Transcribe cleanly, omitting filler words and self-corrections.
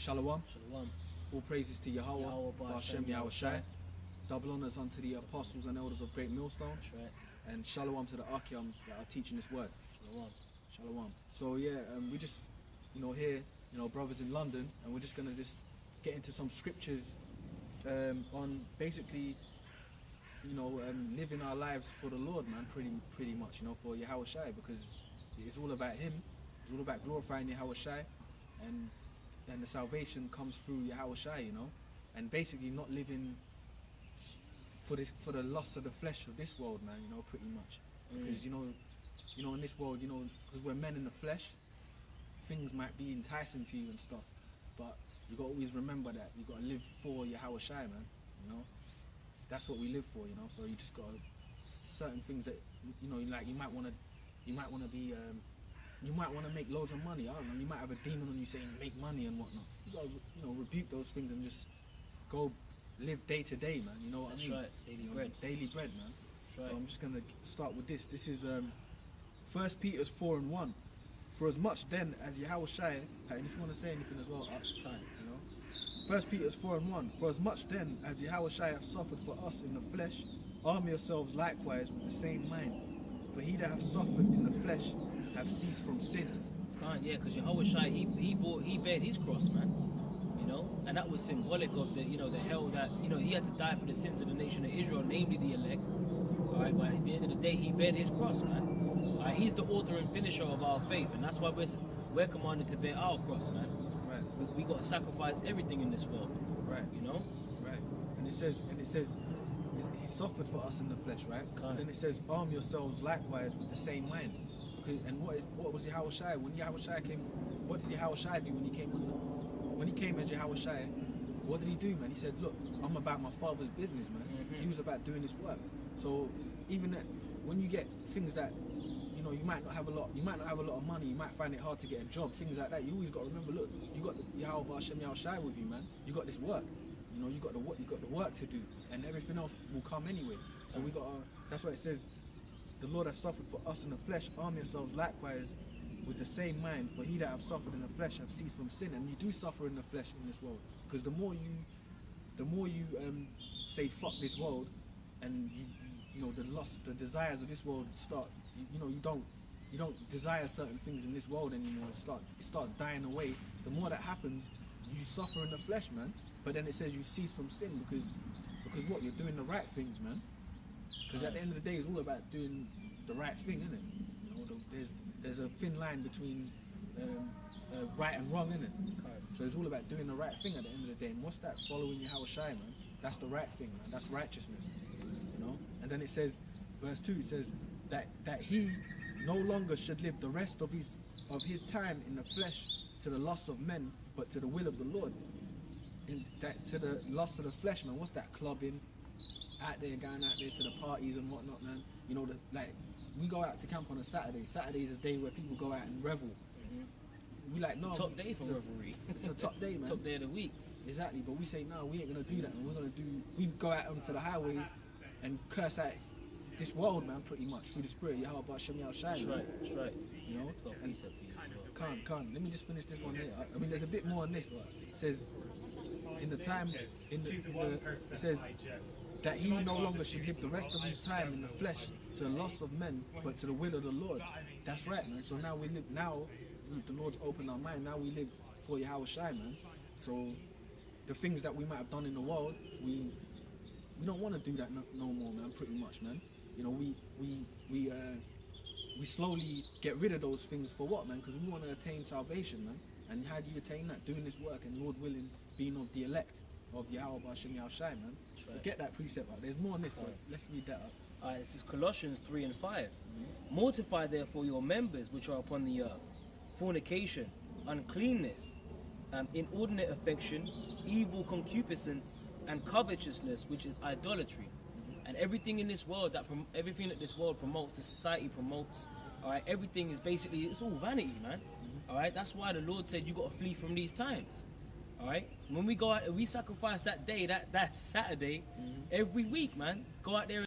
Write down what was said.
Shalom. Shalom. All praises to Yahweh, Ba'ashem Yahushai. Double honors unto the apostles and elders of GreatMillStone. That's right. And shalom to the Akim that are teaching this word. Shalom. Shalom. So yeah, we just, here, brothers in London, and we're just gonna just get into some scriptures on basically, living our lives for the Lord, man. Pretty much, for Yahushai, because it's all about Him. It's all about glorifying Yahushai, and the salvation comes through Yahushai, and basically not living for the lust of the flesh of this world, man. Pretty much, because in this world, because we're men in the flesh, things might be enticing to you and stuff, but you got to always remember that you got to live for Yahushai, man. That's what we live for, So you just got certain things that like you might want to be. You might want to make loads of money. I don't know. You might have a demon on you saying make money and whatnot. You got to, rebuke those things and just go live day to day, man. You know what I mean? That's right. Daily bread. Daily bread, man. Right. So I'm just gonna start with this. This is 1 Peter 4:1. For as much then as Yahushai, and if you want to say anything as well, fine. 1 Peter 4:1. For as much then as Yahushai have suffered for us in the flesh, arm yourselves likewise with the same mind. For he that have suffered in the flesh have ceased from sin. Yeah, because Yahushai, he bared his cross, man. And that was symbolic of the hell that he had to die for the sins of the nation of Israel, namely the elect. All right, but at the end of the day, he bared his cross, man. All right, he's the author and finisher of our faith, and that's why we're commanded to bear our cross, man. Right. We got to sacrifice everything in this world. Right. Right. And it says he suffered for us in the flesh, right? And then it says arm yourselves likewise with the same mind. And what was Yahushai? When Yahushai came, what did Yahushai do when he came? When he came as Yahushai, what did he do, man? He said, look, I'm about my Father's business, man. He was about doing his work. So even that, when you get things that, you might not have a lot of money, you might find it hard to get a job, things like that. You always got to remember, look, you got Yahweh Ba'ashem Yahushai with you, man. You got this work. You got the work to do, and everything else will come anyway. So we got. That's why it says, the Lord has suffered for us in the flesh. Arm yourselves likewise with the same mind. For he that have suffered in the flesh have ceased from sin. And you do suffer in the flesh in this world, because the more you say fuck this world, and the lust, the desires of this world start. You don't desire certain things in this world anymore. It starts dying away. The more that happens, you suffer in the flesh, man. But then it says you cease from sin because what? You're doing the right things, man. Because at the end of the day, it's all about doing the right thing, isn't it? There's a thin line between right and wrong, isn't it? So it's all about doing the right thing at the end of the day. And what's that? Following Yahushai, man. That's the right thing, man. That's righteousness, And then it says, verse 2, it says that he no longer should live the rest of his time in the flesh to the lust of men, but to the will of the Lord. To the lust of the flesh, man. What's that? Clubbing, going out there to the parties and whatnot, man. We go out to camp on a Saturday. Saturday is a day where people go out and revel. We like, it's no, a top day for revelry. It's a top day, man. Top day of the week. Exactly, but we say no, we ain't gonna do that, man. We go out onto the highways and curse out this world, man, pretty much through the Spirit. Yahweh Ba'ashem Yahushai. That's right. Got a precept for you as well. Can't. Let me just finish this one here. I mean, there's a bit more on this, but it says it says that he no longer should live the rest of his time in the flesh to the lust of men, but to the will of the Lord. That's right, man. So now we live. Now the Lord's opened our mind. Now we live for Yahushai, man. So the things that we might have done in the world, we don't want to do that no more, man. Pretty much, man. We slowly get rid of those things for what, man? Because we want to attain salvation, man. And how do you attain that? Doing this work and, Lord willing, being of the elect of Yahweh Ba'ashem Yahushai, man. Right. Get that precept out. There's more on this, but let's read that up. Alright, this is Colossians 3:5. Mortify therefore your members which are upon the earth: fornication, uncleanness, inordinate affection, evil concupiscence, and covetousness, which is idolatry. And everything in this world everything that this world promotes, the society promotes, alright, everything is basically, it's all vanity, man. Alright, that's why the Lord said you got to flee from these times. Alright, when we go out and we sacrifice that day, that Saturday, every week, man, go out there